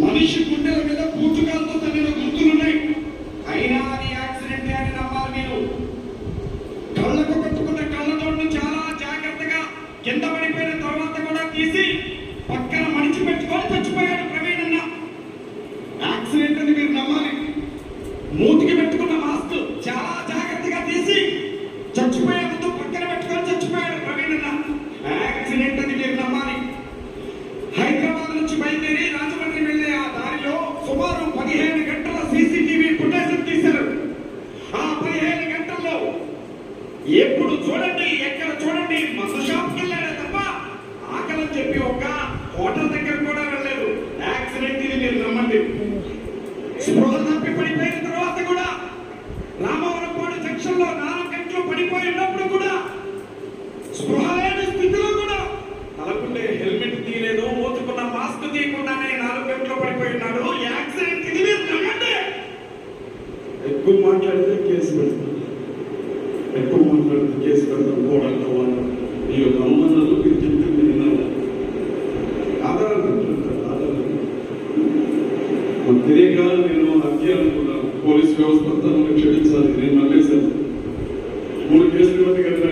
మనిషి గుండెల మీద పూచుకాలతో తగిన గుర్తులున్నాయి. అయినా అది యాక్సిడెంట్ అని నమ్మాలి మీరు. కళ్ళకు కట్టుకున్న కళ్ళతోడు చాలా జాగ్రత్తగా కింద పడిపోయిన తర్వాత కూడా తీసి పక్కన మడిచి పెట్టుకొని చచ్చిపోయాడు ప్రవీణ్ అన్న. యాక్సిడెంట్ అని మీరు నమ్మాలి. మూతికి పెట్టుకున్న మాస్క్ చాలా జాగ్రత్తగా తీసి చచ్చిపోయే ముందు పక్కన పెట్టుకొని చచ్చిపోయాడు ప్రవీణ్ అన్న. యాక్సిడెంట్ అని మీరు నమ్మాలి. హైదరాబాద్ నుంచి బయలుదేరి రాజమండ్రి వెళ్లే ఆ దారిలో సుమారు 15 గంటల సీసీటీవీ ఫుటేజ్ తీశారు. ఆ 15 గంటల్లో ఎప్పుడు చూడండి ఎక్కడ చూడండి మందు షాప్కి వెళ్ళాడే తప్ప ఆకలని చెప్పి ఒక హోటల్ దగ్గర కూడా వెళ్ళలేదు. యాక్సిడెంట్ ఇది మీరు నమ్మండి. స్పృహ తప్పి పడిపోయిన తర్వాత కూడా రామవరంపాడు జంక్షన్ లో 4 గంటలు పడిపోయినప్పుడు కూడా స్పృహ లేని స్థితిలో కూడా తలకుండే హెల్మెట్ తీయలేదు, ఓతుకున్న మాస్క్ తీయకుండానే 4 గంటలు పడిపోయినాడు. యాక్సిడెంట్ ఇది మీరు నమ్మండి. ఎక్కువ మాట్లాడితే కేసు పెడతాం, ఎక్కువ మాట్లాడితే కేసు పెడతాం. కోడల్లో వాళ్ళు ఈ యొక్క అనుమానాలు మీరు చెప్తుంది విన్నాను. ఆధారాలు తెలియక నేను హత్య అనుకున్నాను. పోలీస్ వ్యవస్థ అంతా క్షమించాలి. నేను నమ్మేశాను. 3 కేసులు బట్టి కదా